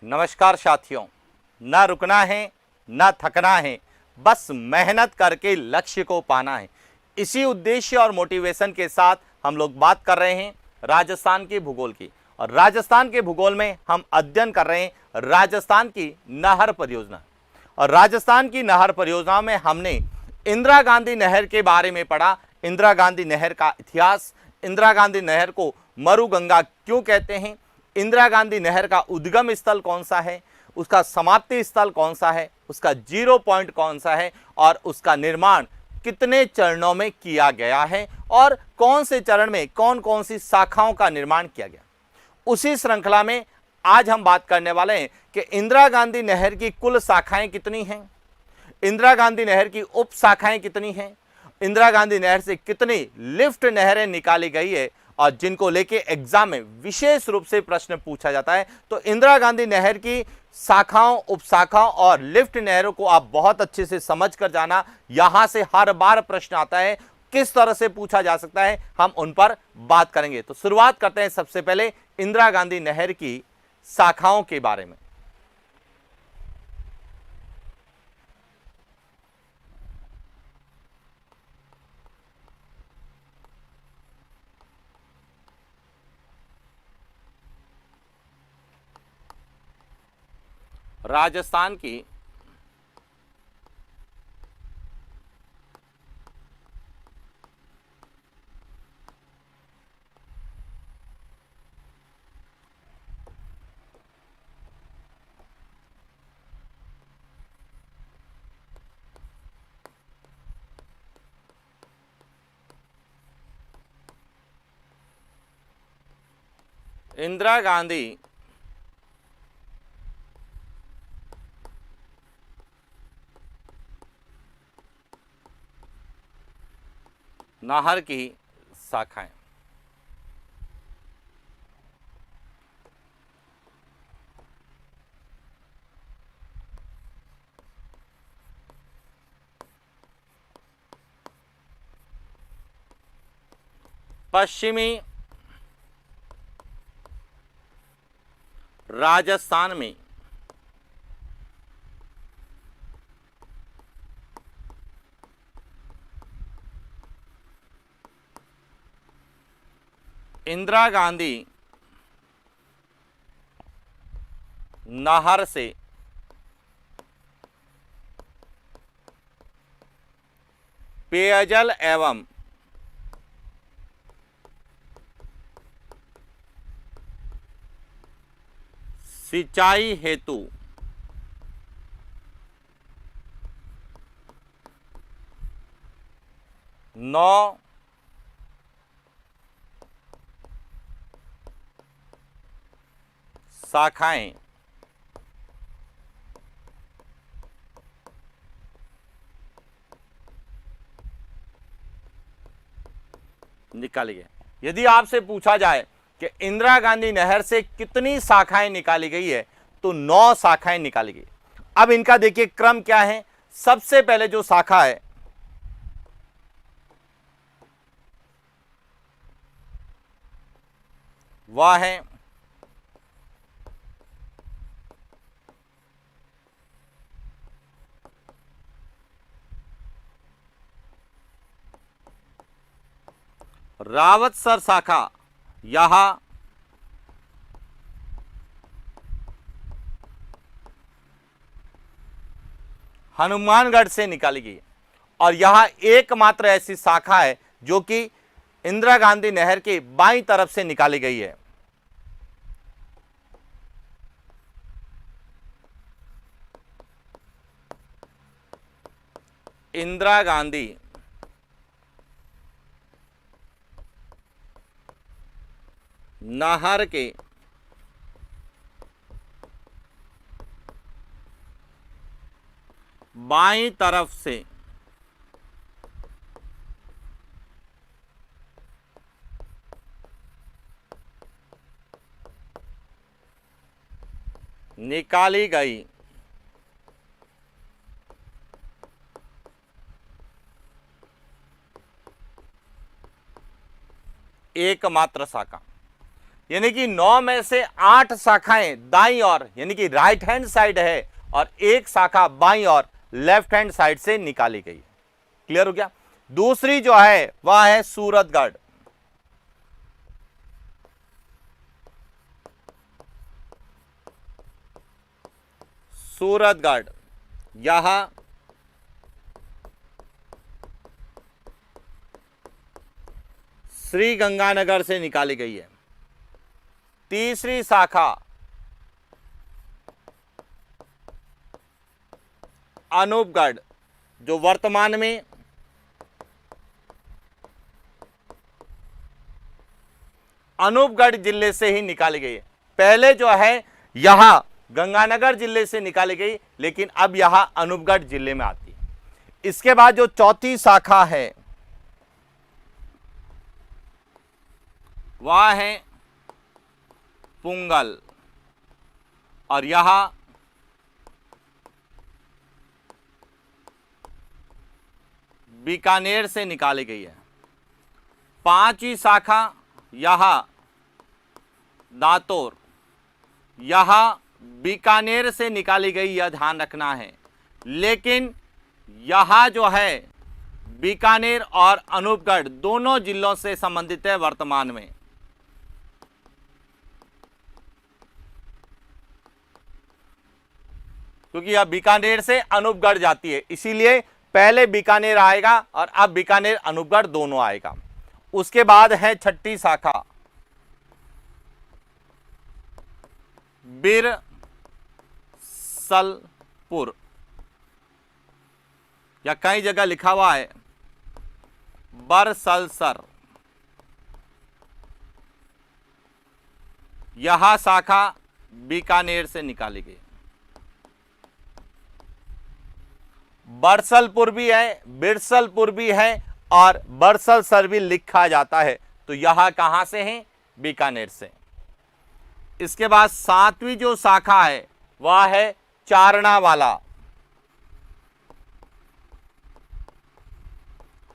नमस्कार साथियों, ना रुकना है ना थकना है, बस मेहनत करके लक्ष्य को पाना है। इसी उद्देश्य और मोटिवेशन के साथ हम लोग बात कर रहे हैं राजस्थान के भूगोल की। और राजस्थान के भूगोल में हम अध्ययन कर रहे हैं राजस्थान की नहर परियोजना। और राजस्थान की नहर परियोजना में हमने इंदिरा गांधी नहर के बारे में पढ़ा। इंदिरा गांधी नहर का इतिहास, इंदिरा गांधी नहर को मरुगंगा क्यों कहते हैं, इंदिरा गांधी नहर का उद्गम स्थल कौन सा है, उसका समाप्ति स्थल कौन सा है, उसका जीरो पॉइंट कौन सा है और उसका निर्माण कितने चरणों में किया गया है और कौन से चरण में कौन कौन सी शाखाओं का निर्माण किया गया। उसी श्रृंखला में आज हम बात करने वाले हैं कि इंदिरा गांधी नहर की कुल शाखाएं कितनी हैं, इंदिरा गांधी नहर की उप शाखाएं कितनी हैं, इंदिरा गांधी नहर से कितनी लिफ्ट नहरें निकाली गई है और जिनको लेके एग्जाम में विशेष रूप से प्रश्न पूछा जाता है। तो इंदिरा गांधी नहर की शाखाओं, उपशाखाओं और लिफ्ट नहरों को आप बहुत अच्छे से समझ कर जाना। यहां से हर बार प्रश्न आता है, किस तरह से पूछा जा सकता है, हम उन पर बात करेंगे। तो शुरुआत करते हैं सबसे पहले इंदिरा गांधी नहर की शाखाओं के बारे में। राजस्थान की इंदिरा गांधी नहर की शाखाएं। पश्चिमी राजस्थान में इंदिरा गांधी नहर से पेयजल एवं सिंचाई हेतु नौ शाखाएं निकाली गई। यदि आपसे पूछा जाए कि इंदिरा गांधी नहर से कितनी शाखाएं निकाली गई है, तो 9 शाखाएं निकाली गई। अब इनका देखिए क्रम क्या है। सबसे पहले जो शाखा है वह है रावतसर शाखा। यह हनुमानगढ़ से निकाली गई और यह एकमात्र ऐसी शाखा है जो कि इंदिरा गांधी नहर के बाईं तरफ से निकाली गई है। इंदिरा गांधी नहर के बाईं तरफ से निकाली गई एकमात्र शाखा। यानी कि 9 में से 8 शाखाएं दाईं ओर यानी कि राइट हैंड साइड है और एक शाखा बाईं ओर लेफ्ट हैंड साइड से निकाली गई है। क्लियर हो गया। दूसरी जो है वह है सूरतगढ़। सूरतगढ़ यहां श्री गंगानगर से निकाली गई है। तीसरी शाखा अनूपगढ़ जो वर्तमान में अनूपगढ़ जिले से ही निकाली गई है। पहले जो है यहां गंगानगर जिले से निकाली गई, लेकिन अब यहां अनूपगढ़ जिले में आती है। इसके बाद जो चौथी शाखा है वह है पुंगल और यहां बीकानेर से निकाली गई है। पांचवी शाखा यहां दातोर, यहां बीकानेर से निकाली गई, यह ध्यान रखना है। लेकिन यहां जो है बीकानेर और अनूपगढ़ दोनों जिलों से संबंधित है वर्तमान में। क्योंकि यह बीकानेर से अनूपगढ़ जाती है, इसीलिए पहले बीकानेर आएगा और अब बीकानेर अनूपगढ़ दोनों आएगा। उसके बाद है छठी शाखा बिरसलपुर, या कई जगह लिखा हुआ है बरसलसर। यह शाखा बीकानेर से निकाली गई। बरसलपुर भी है, बिरसलपुर भी है और बरसलसर भी लिखा जाता है, तो यह कहां से है? बीकानेर से। इसके बाद सातवीं जो शाखा है वह है चारणावाला,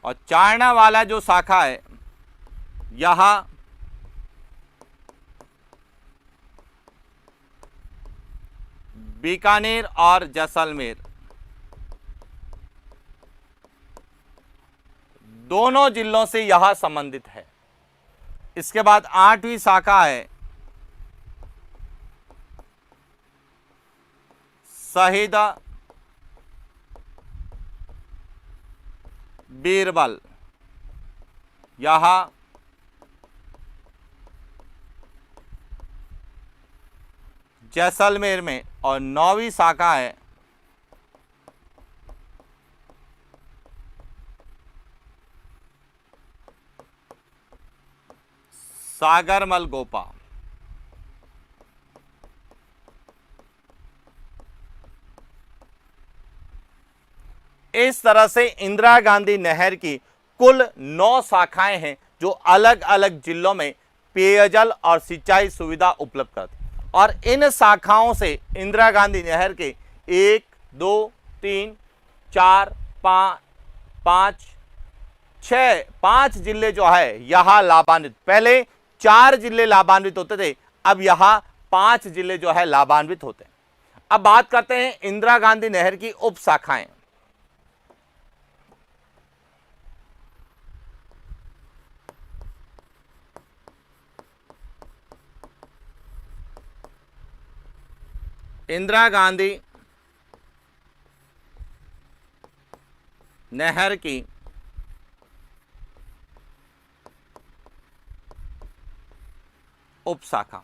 और चारणावाला जो शाखा है यह बीकानेर और जैसलमेर दोनों जिलों से यह संबंधित है। इसके बाद आठवीं शाखा है शहीद बीरबल, यह जैसलमेर में। और नौवीं शाखा है सागरमल गोपा। इस तरह से इंदिरा गांधी नहर की कुल 9 शाखाएं हैं जो अलग अलग जिलों में पेयजल और सिंचाई सुविधा उपलब्ध करती, और इन शाखाओं से इंदिरा गांधी नहर के 1, 2, 3, 4, 5, 6, 5 जिले जो है यहां लाभान्वित। पहले 4 जिले लाभान्वित होते थे, अब यहां 5 जिले जो है लाभान्वित होते हैं। अब बात करते हैं इंदिरा गांधी नहर की उप शाखाएं। इंदिरा गांधी नहर की उपशाखा,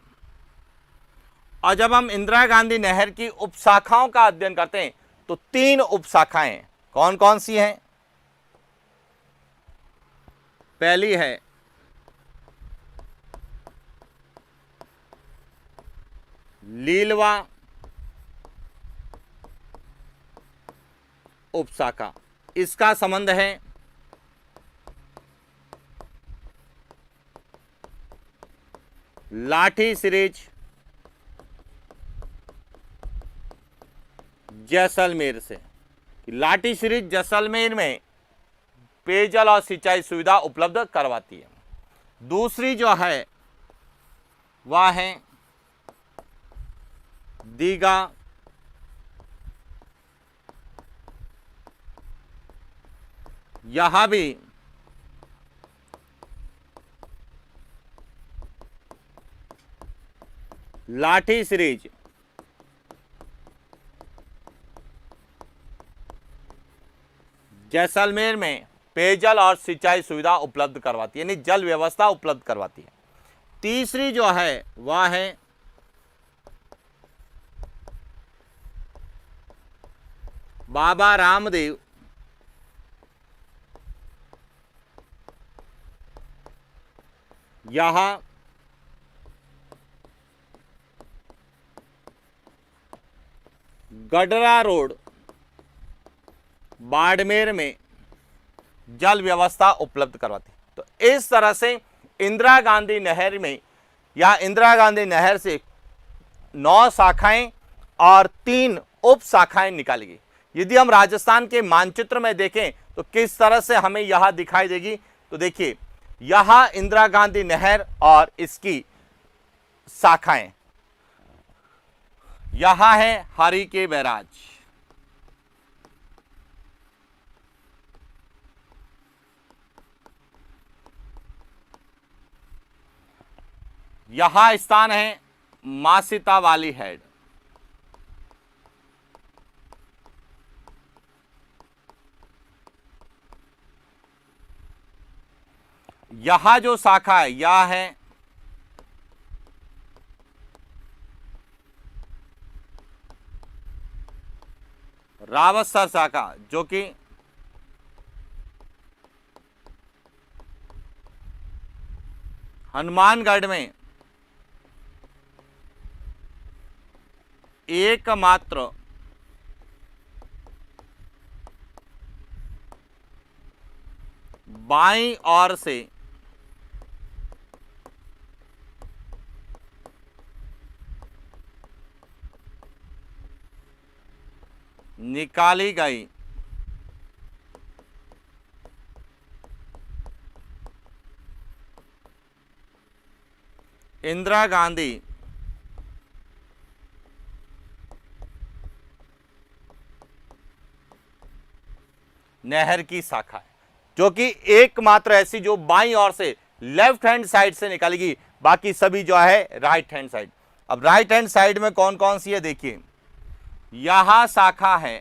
और जब हम इंदिरा गांधी नहर की उपशाखाओं का अध्ययन करते हैं तो 3 उपशाखाएं कौन कौन सी हैं? पहली है लीलवा उपशाखा, इसका संबंध है लाठी सिरीज जैसलमेर से। लाठी सिरीज जैसलमेर में पेयजल और सिंचाई सुविधा उपलब्ध करवाती है। दूसरी जो है वह है दीघा, यहां भी लाठी सीरीज, जैसलमेर में पेयजल और सिंचाई सुविधा उपलब्ध करवाती है, यानी जल व्यवस्था उपलब्ध करवाती है। तीसरी जो है वह है बाबा रामदेव यहां गडरा रोड बाड़मेर में जल व्यवस्था उपलब्ध करवाती। तो इस तरह से इंदिरा गांधी नहर में या इंदिरा गांधी नहर से 9 शाखाएं और 3 उप शाखाएं निकाली गई। यदि हम राजस्थान के मानचित्र में देखें तो किस तरह से हमें यहां दिखाई देगी, तो देखिए यहां इंदिरा गांधी नहर और इसकी शाखाएं, यहां है हरि के बैराज, यहां स्थान है मासिता वाली हेड, यहां जो शाखा है यह है रावतसर शाखा, जो कि हनुमानगढ़ में एकमात्र बाईं ओर से निकाली गई इंदिरा गांधी नहर की शाखा है, जो कि एकमात्र ऐसी जो बाईं ओर से लेफ्ट हैंड साइड से निकालेगी, बाकी सभी जो है राइट हैंड साइड। अब राइट हैंड साइड में कौन कौन सी है देखिए, यहां शाखा है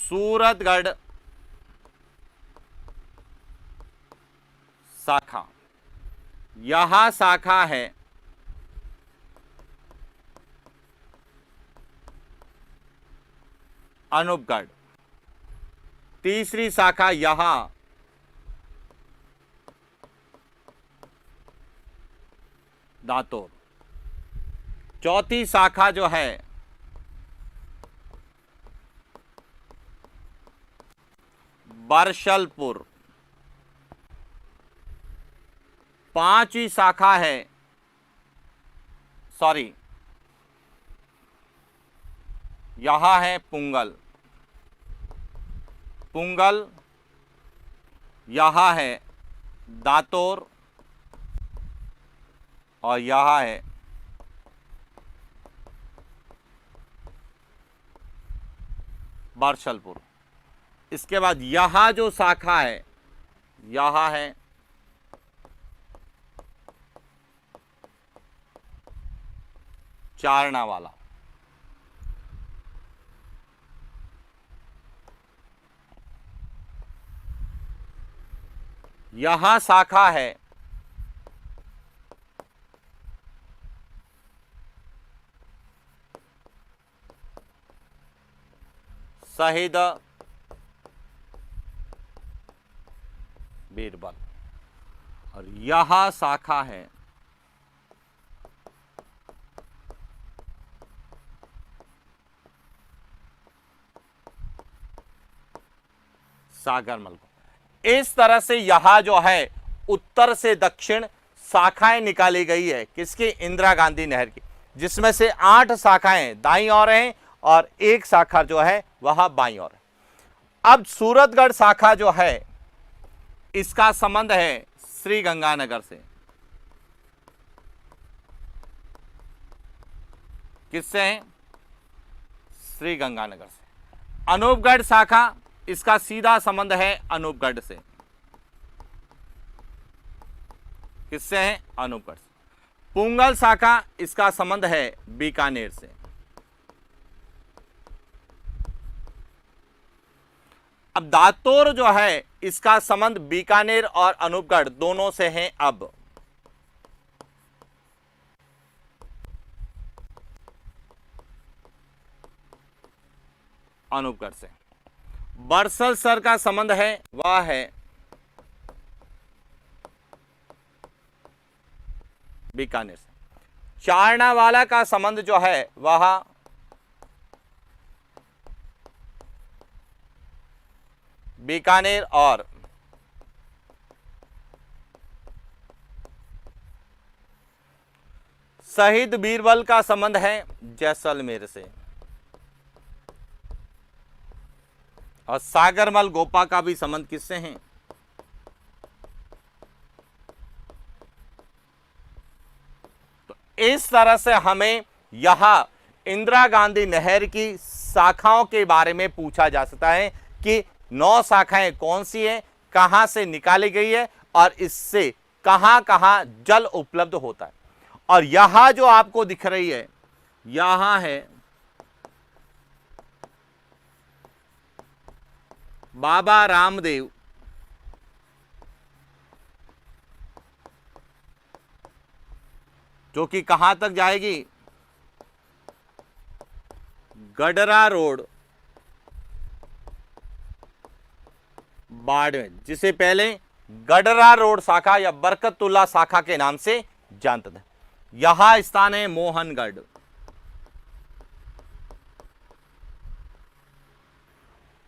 सूरतगढ़ शाखा, यहां शाखा है अनूपगढ़, तीसरी शाखा यहां दांतोर, चौथी शाखा जो है बरशलपुर, पांचवी शाखा है यहां है पुंगल, यहां है दांतोर और यहां है बरशलपुर। इसके बाद यहां जो शाखा है यहां है चारना वाला, यहां शाखा है शहीद बीरबल और यहां शाखा है सागरमल को। इस तरह से यहां जो है उत्तर से दक्षिण शाखाएं निकाली गई है किसकी, इंदिरा गांधी नहर की। जिसमें से 8 शाखाएं दाईं ओर हैं और 1 शाखा जो है वह बाईं ओर है। अब सूरतगढ़ शाखा जो है इसका संबंध है श्री गंगानगर से। किससे है? श्री गंगानगर से। अनूपगढ़ शाखा इसका सीधा संबंध है अनूपगढ़ से। किससे है? अनूपगढ़ से। पुंगल शाखा इसका संबंध है बीकानेर से। अब दातोर जो है इसका संबंध बीकानेर और अनूपगढ़ दोनों से है। अब अनूपगढ़ से। बरसलसर का संबंध है वह है बीकानेर से। चारनावाला का संबंध जो है वह बीकानेर और शहीद बीरबल का संबंध है जैसलमेर से। और सागरमल गोपा का भी संबंध किससे है? तो इस तरह से हमें यहां इंदिरा गांधी नहर की शाखाओं के बारे में पूछा जा सकता है कि 9 शाखाएं कौन सी हैं, कहां से निकाली गई है और इससे कहां कहां जल उपलब्ध होता है। और यहां जो आपको दिख रही है यहां है बाबा रामदेव जो कि कहां तक जाएगी? गडरा रोड बाड़मेर, जिसे पहले गडरा रोड शाखा या बरकतुल्ला शाखा के नाम से जानते थे। यहां स्थान है मोहनगढ़।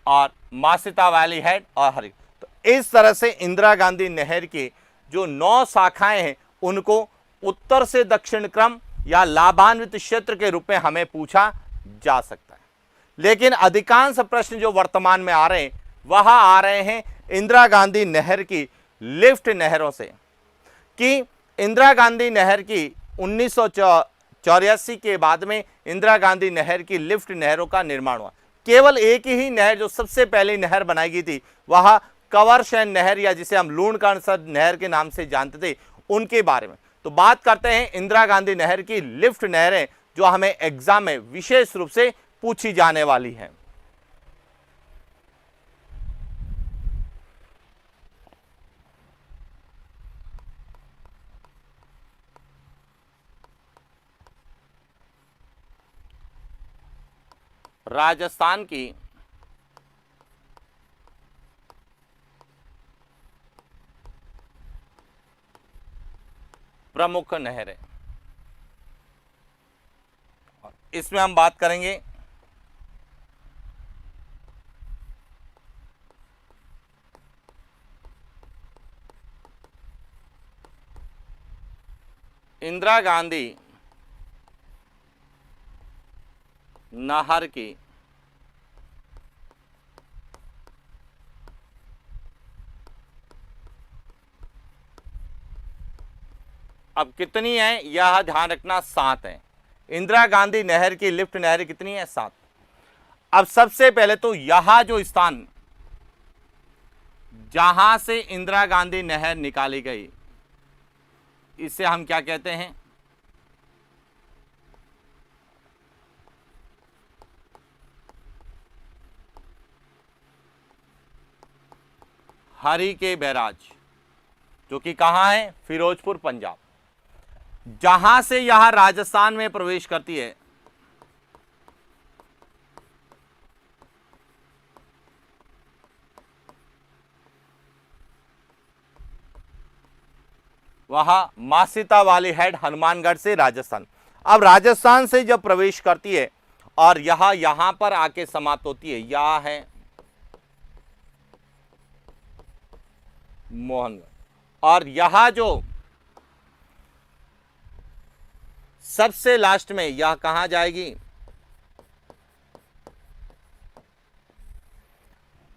और मासिता वैली हेड और हरि। तो इस तरह से इंदिरा गांधी नहर की जो 9 शाखाएं हैं उनको उत्तर से दक्षिण क्रम या लाभान्वित क्षेत्र के रूप में हमें पूछा जा सकता है। लेकिन अधिकांश प्रश्न जो वर्तमान में आ रहे हैं वह आ रहे हैं इंदिरा गांधी नहर की लिफ्ट नहरों से, कि इंदिरा गांधी नहर की 1984 के बाद में इंदिरा गांधी नहर की लिफ्ट नहरों का निर्माण हुआ। केवल एक ही नहर जो सबसे पहली नहर बनाई गई थी वह कंवरशैन नहर या जिसे हम लूणकरणसर नहर के नाम से जानते थे उनके बारे में। तो बात करते हैं इंदिरा गांधी नहर की लिफ्ट नहरें जो हमें एग्जाम में विशेष रूप से पूछी जाने वाली हैं। राजस्थान की प्रमुख नहरें, और इसमें हम बात करेंगे इंदिरा गांधी नहर की अब कितनी है यह ध्यान रखना, 7 है। इंदिरा गांधी नहर की लिफ्ट नहरें कितनी है? 7। अब सबसे पहले तो यहां जो स्थान जहां से इंदिरा गांधी नहर निकाली गई इसे हम क्या कहते हैं? हरी के बैराज, जो कि कहां है? फिरोजपुर पंजाब। जहां से यह राजस्थान में प्रवेश करती है वह मासिता वाली हेड हनुमानगढ़ से राजस्थान। अब राजस्थान से जब प्रवेश करती है और यहां पर आके समाप्त होती है, यह है मोहनगढ़। और यह जो सबसे लास्ट में यह कहां जाएगी?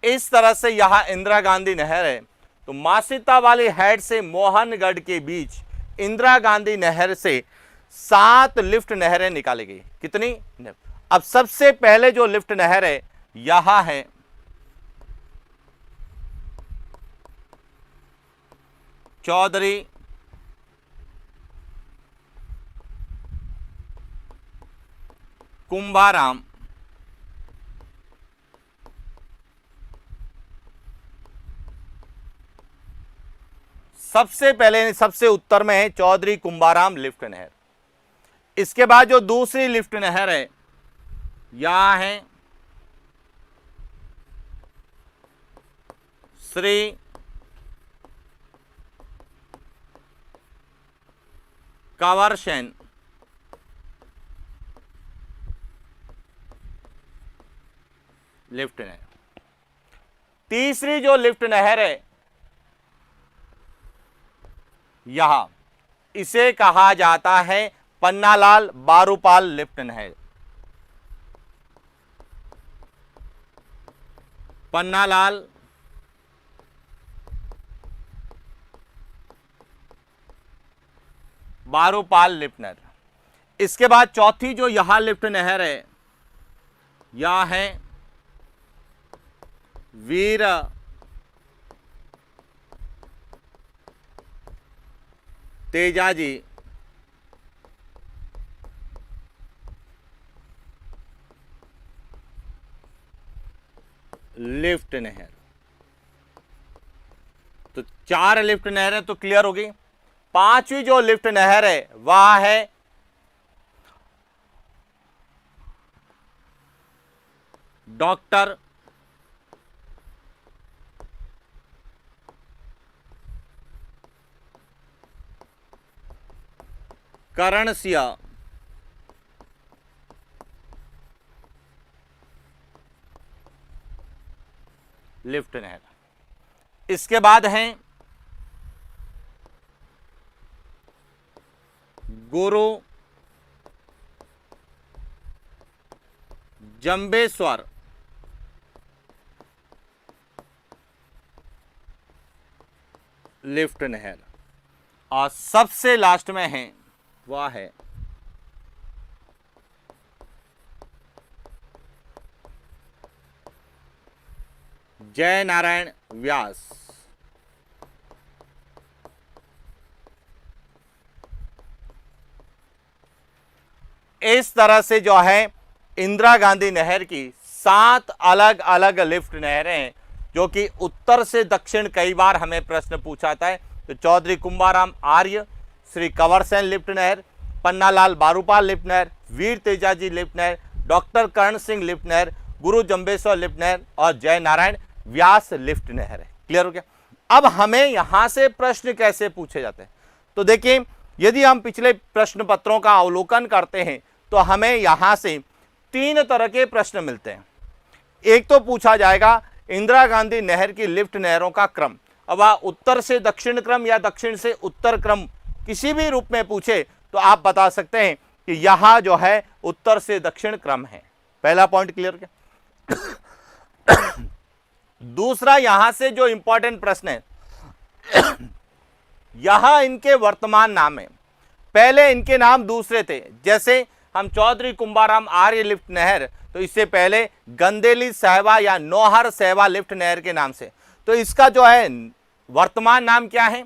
इस तरह से यह इंदिरा गांधी नहर है। तो मासिता वाली हेड से मोहनगढ़ के बीच इंदिरा गांधी नहर से 7 लिफ्ट नहरें निकाली गई। कितनी? अब सबसे पहले जो लिफ्ट नहर है यहां है चौधरी कुंभाराम सबसे पहले, सबसे उत्तर में है चौधरी कुंभाराम लिफ्ट नहर। इसके बाद जो दूसरी लिफ्ट नहर है यह है श्री कंवरसेन लिफ्ट नहर। तीसरी जो लिफ्ट नहर है यहां, इसे कहा जाता है पन्नालाल बारूपाल लिफ्ट नहर। पन्नालाल बारूपाल लिफ्ट नहर। इसके बाद चौथी जो यहां लिफ्ट नहर है यह है वीर तेजाजी लिफ्ट नहर। तो 4 लिफ्ट नहरें तो क्लियर हो गई। पांचवी जो लिफ्ट नहर है वह है डॉक्टर करण सिंह लिफ्ट नहर। इसके बाद हैं गुरु जंबेश्वर लिफ्ट नहर। और सबसे लास्ट में है वह है जय नारायण व्यास। इस तरह से जो है इंदिरा गांधी नहर की 7 अलग अलग लिफ्ट नहरें हैं, जो कि उत्तर से दक्षिण कई बार हमें प्रश्न पूछाता है। तो चौधरी कुंभाराम आर्य, श्री कंवरसेन लिफ्ट नहर, पन्नालाल बारूपाल लिफ्ट नहर, वीर तेजाजी लिफ्ट नहर, डॉक्टर करण सिंह लिफ्ट नहर, गुरु जंबेश्वर लिफ्ट नहर और जय नारायण व्यास लिफ्ट नहर है। क्लियर हो गया? अब हमें यहां से प्रश्न कैसे पूछे जाते हैं? तो देखिए, यदि हम पिछले प्रश्न पत्रों का अवलोकन करते हैं तो हमें यहां से 3 तरह के प्रश्न मिलते हैं। एक तो पूछा जाएगा इंदिरा गांधी नहर की लिफ्ट नहरों का क्रम। अब वह उत्तर से दक्षिण क्रम या दक्षिण से उत्तर क्रम किसी भी रूप में पूछे तो आप बता सकते हैं कि यहां जो है उत्तर से दक्षिण क्रम है। पहला पॉइंट क्लियर क्या? दूसरा, यहां से जो इंपॉर्टेंट प्रश्न है, यहां इनके वर्तमान नाम है। पहले इनके नाम दूसरे थे। जैसे हम चौधरी कुंभाराम आर्य लिफ्ट नहर, तो इससे पहले गंदेली सहवा या नौहर सहवा लिफ्ट नहर के नाम से। तो इसका जो है वर्तमान नाम क्या है,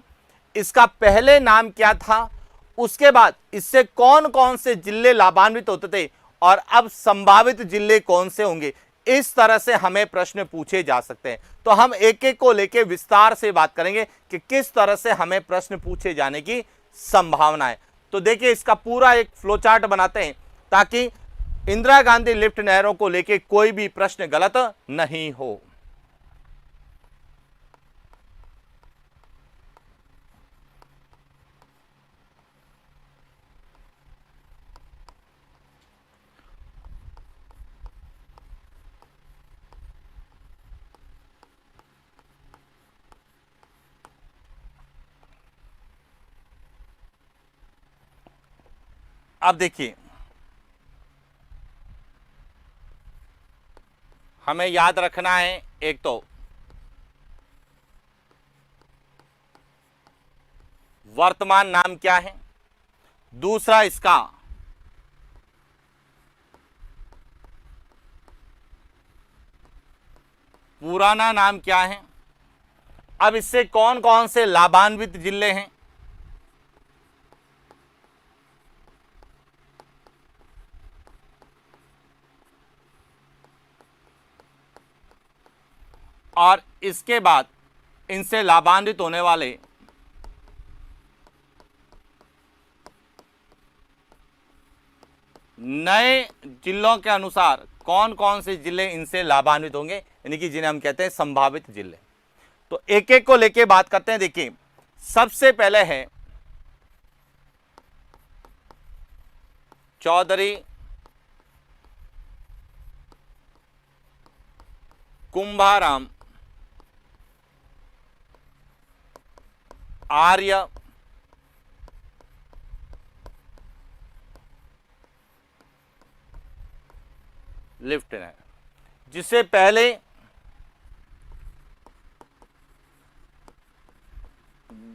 इसका पहले नाम क्या था, उसके बाद इससे कौन कौन से जिले लाभान्वित होते थे और अब संभावित जिले कौन से होंगे, इस तरह से हमें प्रश्न पूछे जा सकते हैं। तो हम एक एक को लेकर विस्तार से बात करेंगे कि किस तरह से हमें प्रश्न पूछे जाने की संभावना है। तो देखिए, इसका पूरा एक फ्लो चार्ट बनाते हैं ताकि इंदिरा गांधी लिफ्ट नहरों को लेकर कोई भी प्रश्न गलत नहीं हो। अब देखिए, हमें याद रखना है, एक तो वर्तमान नाम क्या है, दूसरा इसका पुराना नाम क्या है। अब इससे कौन कौन से लाभान्वित जिले हैं, और इसके बाद इनसे लाभान्वित होने वाले नए जिलों के अनुसार कौन कौन से जिले इनसे लाभान्वित होंगे, यानी कि जिन्हें हम कहते हैं संभावित जिले। तो एक एक को लेके बात करते हैं। देखिए, सबसे पहले है चौधरी, कुंभाराम, आर्य, लिफ्ट नहर, जिससे पहले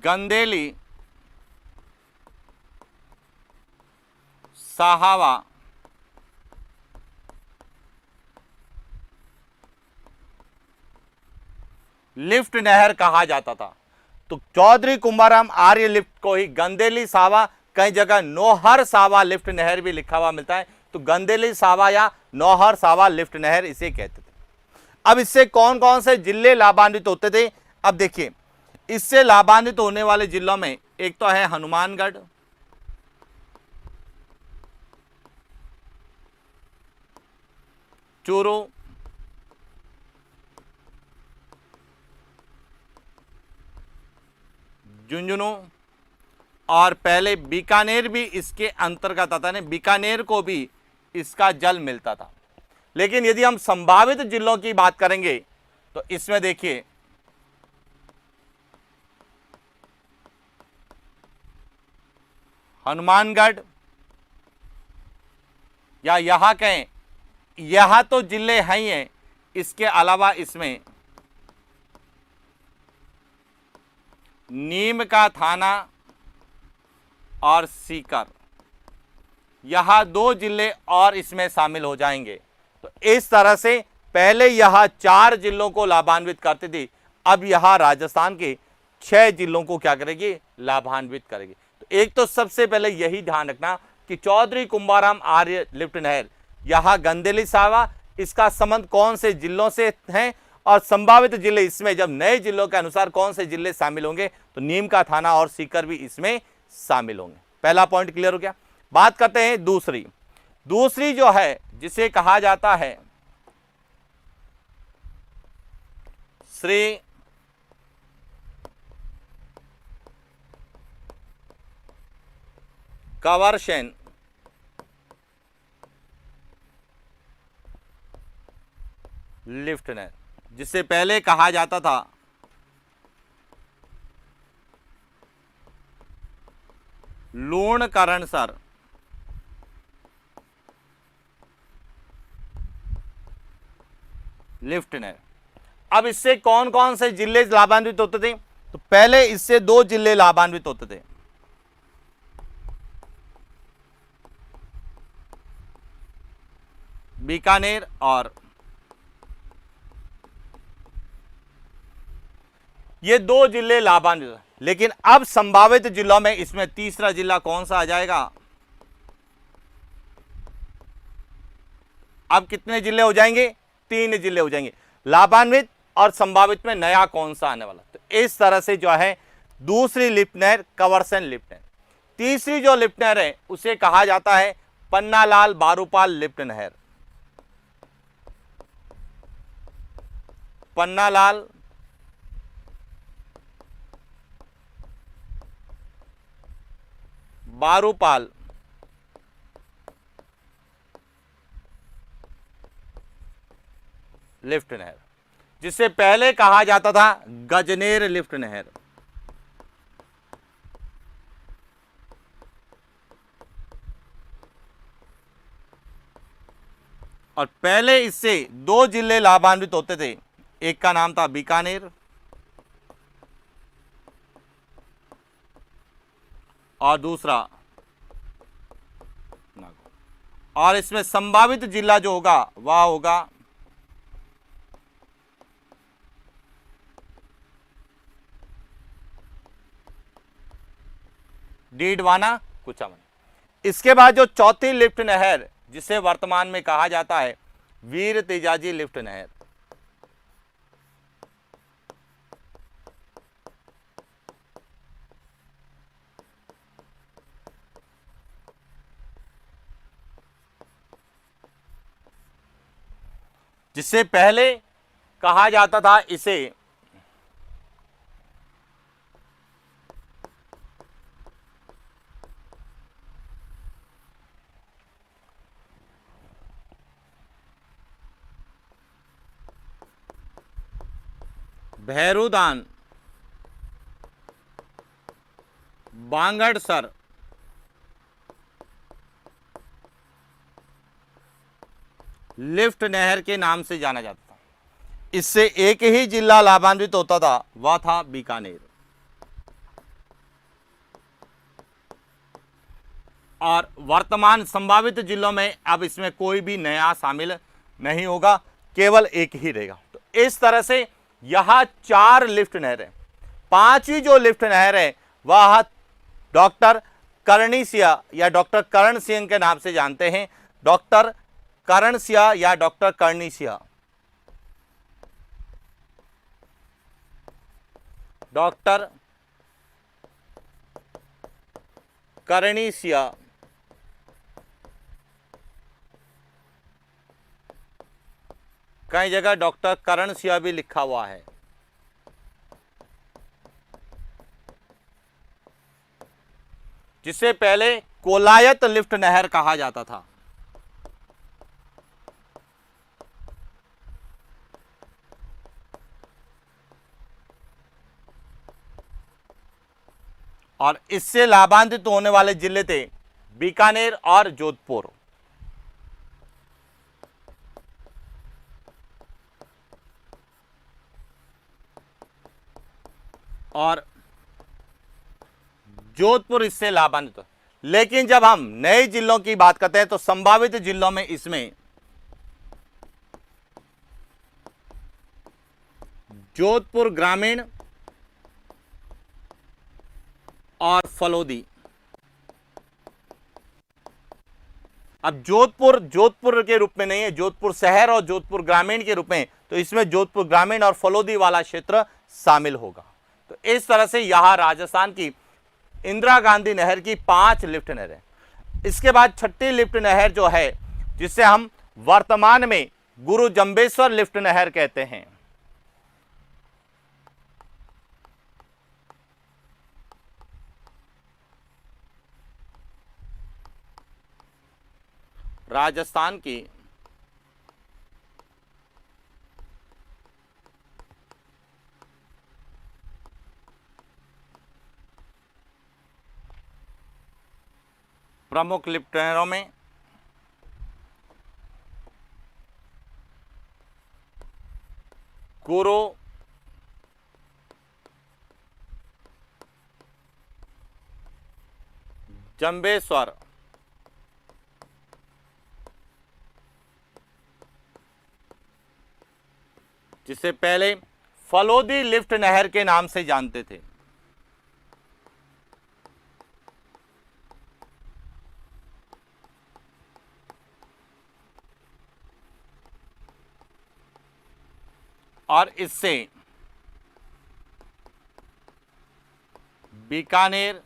गंदेली, साहावा, लिफ्ट नहर कहा जाता था। तो चौधरी कुंभाराम आर्य लिफ्ट को ही गंदेली सावा, कई जगह नौहर सावा लिफ्ट नहर भी लिखा हुआ मिलता है, तो गंदेली सावा या नौहर सावा लिफ्ट नहर इसे कहते थे। अब इससे कौन कौन से जिले लाभान्वित होते थे, अब देखिए, इससे लाभान्वित होने वाले जिलों में एक तो है हनुमानगढ़, चूरू, झुंझुनू, और पहले बीकानेर भी इसके अंतर्गत आता है। बीकानेर को भी इसका जल मिलता था। लेकिन यदि हम संभावित जिलों की बात करेंगे तो इसमें देखिए, हनुमानगढ़, या यहां कहें, यहां तो जिले हैं ही हैं, इसके अलावा इसमें नीम का थाना और सीकर, यहां 2 जिले और इसमें शामिल हो जाएंगे। तो इस तरह से पहले यहां 4 जिलों को लाभान्वित करती थी, अब यहां राजस्थान के 6 जिलों को क्या करेगी, लाभान्वित करेगी। तो एक तो सबसे पहले यही ध्यान रखना कि चौधरी कुंभाराम आर्य लिफ्ट नहर, यहां गंदेली सावा, इसका संबंध कौन से जिलों से है, और संभावित जिले इसमें जब नए जिलों के अनुसार कौन से जिले शामिल होंगे, तो नीम का थाना और सीकर भी इसमें शामिल होंगे। पहला पॉइंट क्लियर हो गया। बात करते हैं दूसरी जो है, जिसे कहा जाता है श्री कंवरसेन लिफ्ट नहर, जिसे पहले कहा जाता था लूणकरणसर लिफ्ट नहर। अब इससे कौन कौन से जिले लाभान्वित होते थे, तो पहले इससे 2 जिले लाभान्वित होते थे, बीकानेर और ये 2 जिले लाभान्वित। लेकिन अब संभावित जिलों में इसमें तीसरा जिला कौन सा आ जाएगा, अब कितने जिले हो जाएंगे, 3 जिले हो जाएंगे लाभान्वित, और संभावित में नया कौन सा आने वाला। तो इस तरह से जो है दूसरी लिफ्ट नहर कंवरसेन लिफ्ट नहर। तीसरी जो लिफ्ट नहर है उसे कहा जाता है पन्नालाल बारूपाल लिफ्ट नहर। पन्नालाल बारूपाल लिफ्ट नहर, जिसे पहले कहा जाता था गजनेर लिफ्ट नहर। और पहले इससे 2 जिले लाभान्वित होते थे। एक का नाम था बीकानेर और दूसरा नागौर। और इसमें संभावित जिला जो होगा वह होगा डीडवाना कुचामन। इसके बाद जो चौथी लिफ्ट नहर जिसे वर्तमान में कहा जाता है वीर तेजाजी लिफ्ट नहर, जिससे पहले कहा जाता था इसे भैरूदान बांगड़सर लिफ्ट नहर के नाम से जाना जाता था। इससे एक ही जिला लाभान्वित होता था, वह था बीकानेर। और वर्तमान संभावित जिलों में अब इसमें कोई भी नया शामिल नहीं होगा, केवल एक ही रहेगा। तो इस तरह से यहां 4 लिफ्ट नहर है। 5वीं जो लिफ्ट नहर है वह डॉक्टर करणी सिंह या डॉक्टर करण सिंह के नाम से जानते हैं। डॉक्टर करण सिंह या डॉक्टर करणी सिंह, डॉक्टर करणी सिंह कई जगह डॉक्टर करण सिंह भी लिखा हुआ है। जिसे पहले कोलायत लिफ्ट नहर कहा जाता था। और इससे लाभान्वित होने वाले जिले थे बीकानेर और जोधपुर। और जोधपुर इससे लाभान्वित। लेकिन जब हम नए जिलों की बात करते हैं तो संभावित जिलों में इसमें जोधपुर ग्रामीण और फलोदी। अब जोधपुर के रूप में नहीं है, जोधपुर शहर और जोधपुर ग्रामीण के रूप में, तो इसमें जोधपुर ग्रामीण और फलोदी वाला क्षेत्र शामिल होगा। तो इस तरह से यहां राजस्थान की इंदिरा गांधी नहर की 5 लिफ्ट नहर है। इसके बाद 6ठी लिफ्ट नहर जो है जिसे हम वर्तमान में गुरु जंबेश्वर लिफ्ट नहर कहते हैं। राजस्थान की प्रमुख लिफ्ट नहरों में गुरु जंबेश्वर, जिसे पहले फलोदी लिफ्ट नहर के नाम से जानते थे। और इससे बीकानेर,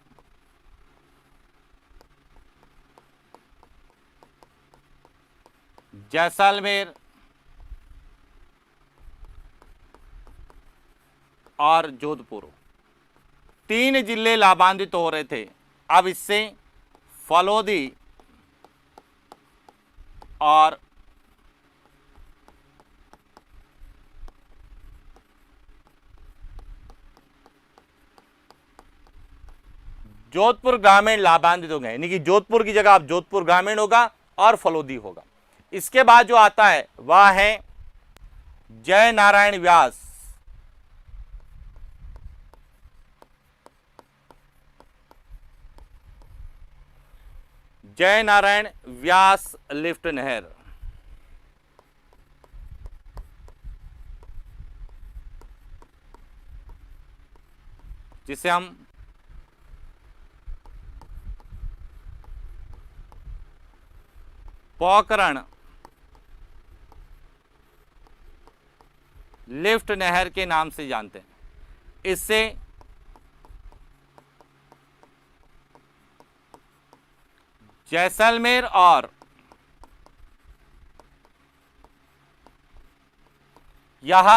जैसलमेर और जोधपुर 3 जिले लाभान्वित हो रहे थे। अब इससे फलोदी और जोधपुर ग्रामीण लाभान्वित हो गए, यानी कि जोधपुर की जगह अब जोधपुर ग्रामीण होगा और फलोदी होगा। इसके बाद जो आता है वह है जय नारायण व्यास। जय नारायण व्यास लिफ्ट नहर, जिसे हम पोखरण लिफ्ट नहर के नाम से जानते हैं। इससे जैसलमेर और यह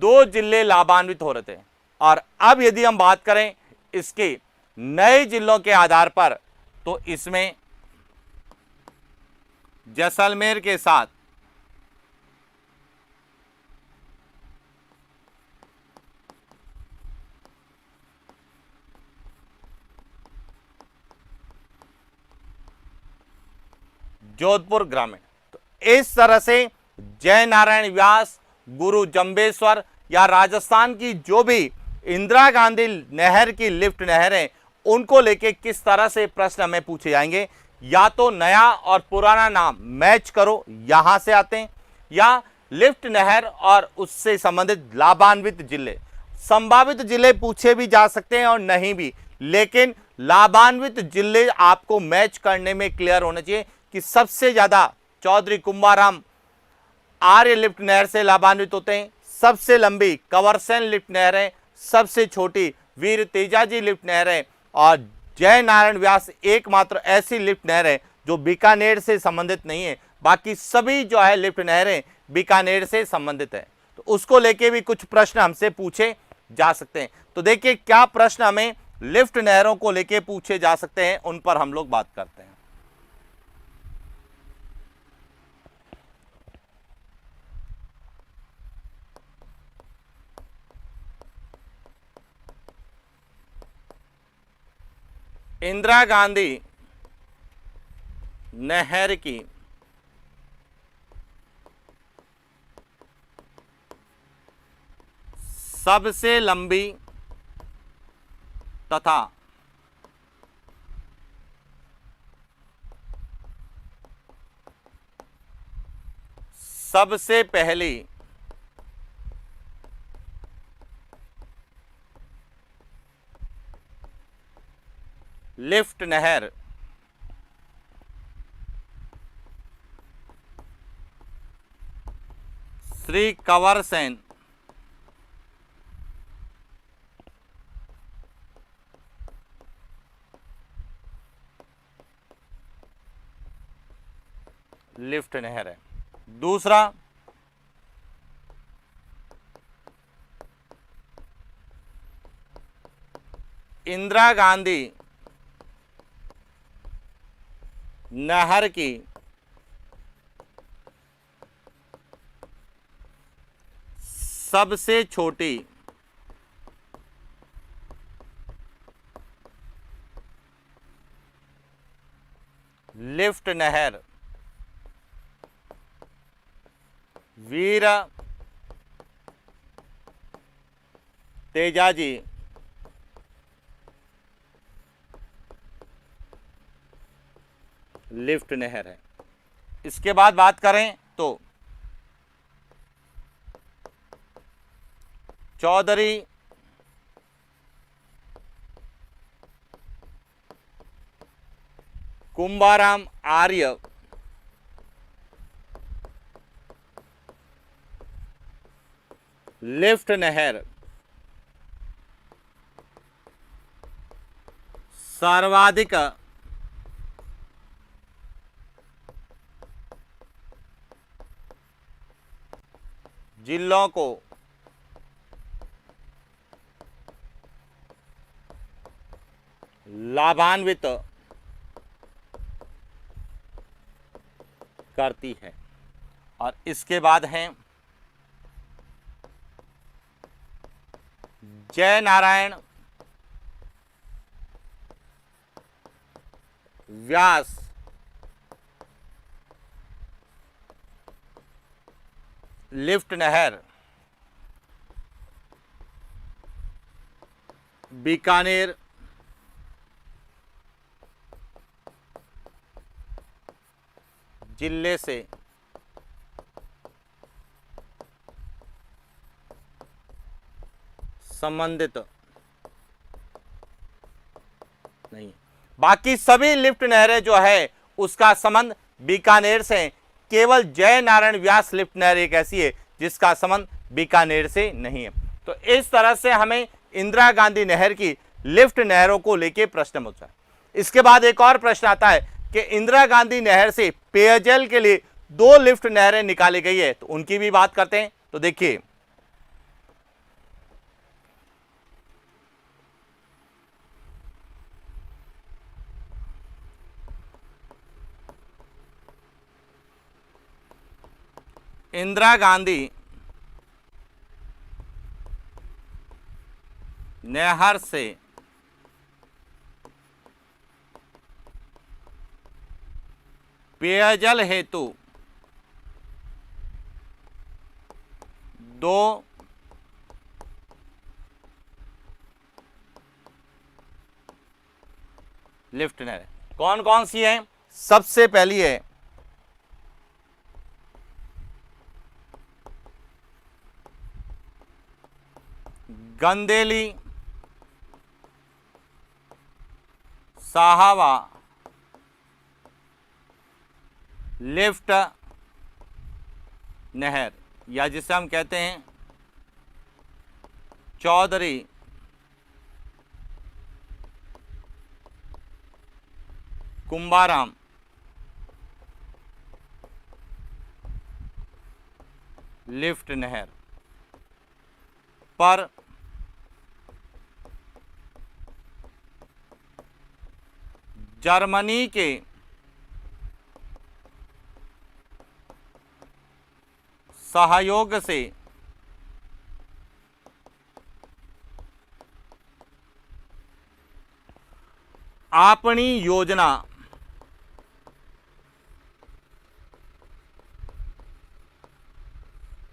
दो जिले लाभान्वित हो रहे थे। और अब यदि हम बात करें इसके नए जिलों के आधार पर, तो इसमें जैसलमेर के साथ जोधपुर ग्रामीण। तो इस तरह से जय नारायण व्यास, गुरु जंबेश्वर या राजस्थान की जो भी इंदिरा गांधी नहर की लिफ्ट नहर है, उनको लेके किस तरह से प्रश्न हमें पूछे जाएंगे। या तो नया और पुराना नाम मैच करो, यहां से आते हैं, या लिफ्ट नहर और उससे संबंधित लाभान्वित जिले। संभावित जिले पूछे भी जा सकते हैं और नहीं भी, लेकिन लाभान्वित जिले आपको मैच करने में क्लियर होने चाहिए कि सबसे ज्यादा चौधरी कुंभाराम आर्य लिफ्ट नहर से लाभान्वित होते हैं, सबसे लंबी कंवरसेन लिफ्ट नहर है, सबसे छोटी वीर तेजाजी लिफ्ट नहर है, और जय नारायण व्यास एकमात्र ऐसी लिफ्ट नहर है जो बीकानेर से संबंधित नहीं है। बाकी सभी जो है लिफ्ट नहरें बीकानेर से संबंधित है। तो उसको लेके भी कुछ प्रश्न हमसे पूछे जा सकते हैं। तो देखिए क्या प्रश्न हमें लिफ्ट नहरों को लेके पूछे जा सकते हैं, उन पर हम लोग बात करते हैं। इंदिरा गांधी नहर की सबसे लंबी तथा सबसे पहली लिफ्ट नहर श्री कंवरसेन लिफ्ट नहर है। दूसरा, इंदिरा गांधी नहर की सबसे छोटी लिफ्ट नहर वीर तेजाजी लिफ्ट नहर है। इसके बाद बात करें तो चौधरी कुंभाराम आर्य लिफ्ट नहर सर्वाधिक जिलों को लाभान्वित करती है। और इसके बाद हैं जय नारायण व्यास लिफ्ट नहर बीकानेर जिले से संबंधित नहीं। बाकी सभी लिफ्ट नहरें जो है उसका संबंध बीकानेर से है। केवल जय नारायण व्यास लिफ्ट नहर एक ऐसी है जिसका संबंध बीकानेर से नहीं है। तो इस तरह से हमें इंदिरा गांधी नहर की लिफ्ट नहरों को लेके प्रश्न पूछा है। इसके बाद एक और प्रश्न आता है कि इंदिरा गांधी नहर से पेयजल के लिए 2 लिफ्ट नहरें निकाली गई है, तो उनकी भी बात करते हैं। तो देखिए, इंदिरा गांधी नहर से पेयजल हेतु 2 लिफ्ट नहर कौन कौन सी है? सबसे पहली है गंदेली साहवा लिफ्ट नहर, या जिसे हम कहते हैं चौधरी कुंभाराम लिफ्ट नहर पर जर्मनी के सहयोग से अपनी योजना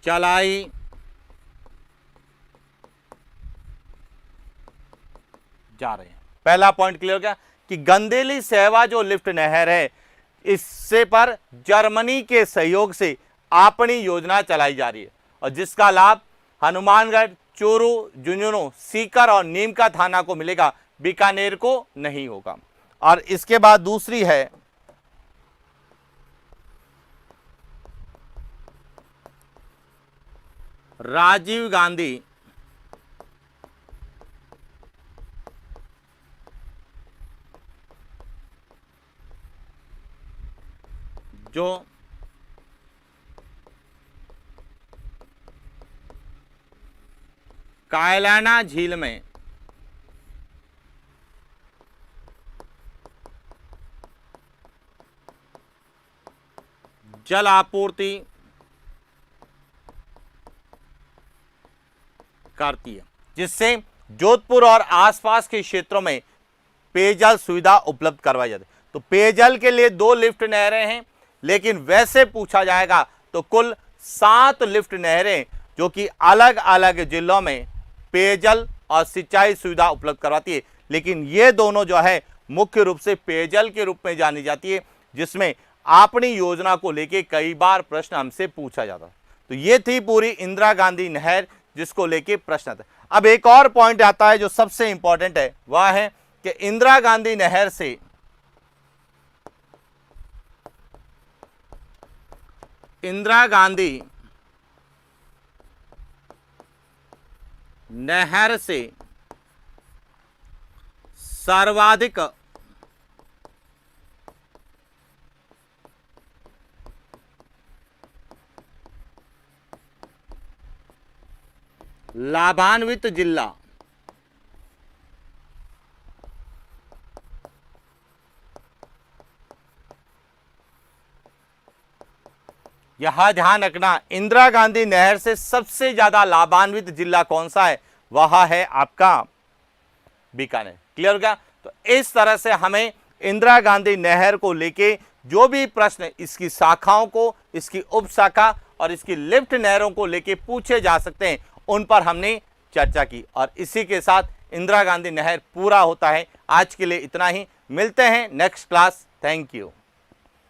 चलाई जा रहे हैं। पहला पॉइंट क्लियर हो गया कि गंदेली सहवा जो लिफ्ट नहर है इससे पर जर्मनी के सहयोग से अपनी योजना चलाई जा रही है और जिसका लाभ हनुमानगढ़, चूरू, झुंझुनू, सीकर और नीम का थाना को मिलेगा, बीकानेर को नहीं होगा। और इसके बाद दूसरी है राजीव गांधी जो कायलाना झील में जल आपूर्ति करती है, जिससे जोधपुर और आसपास के क्षेत्रों में पेयजल सुविधा उपलब्ध करवाई जाती है। तो पेयजल के लिए 2 लिफ्ट नहरें हैं, लेकिन वैसे पूछा जाएगा तो कुल 7 लिफ्ट नहरें जो कि अलग अलग जिलों में पेयजल और सिंचाई सुविधा उपलब्ध करवाती है। लेकिन ये दोनों जो है मुख्य रूप से पेयजल के रूप में जानी जाती है, जिसमें अपनी योजना को लेके कई बार प्रश्न हमसे पूछा जाता है। तो ये थी पूरी इंदिरा गांधी नहर जिसको लेके प्रश्न आता है। अब एक और पॉइंट आता है जो सबसे इंपॉर्टेंट है, वह है कि इंदिरा गांधी नहर से इंदिरा गांधी नहर से सर्वाधिक लाभान्वित जिला यह ध्यान रखना, इंदिरा गांधी नहर से सबसे ज्यादा लाभान्वित जिला कौन सा है? वह है आपका बीकानेर। क्लियर हो गया? तो इस तरह से हमें इंदिरा गांधी नहर को लेके जो भी प्रश्न, इसकी शाखाओं को, इसकी उप शाखा और इसकी लिफ्ट नहरों को लेके पूछे जा सकते हैं, उन पर हमने चर्चा की। और इसी के साथ इंदिरा गांधी नहर पूरा होता है। आज के लिए इतना ही, मिलते हैं नेक्स्ट क्लास। Thank you.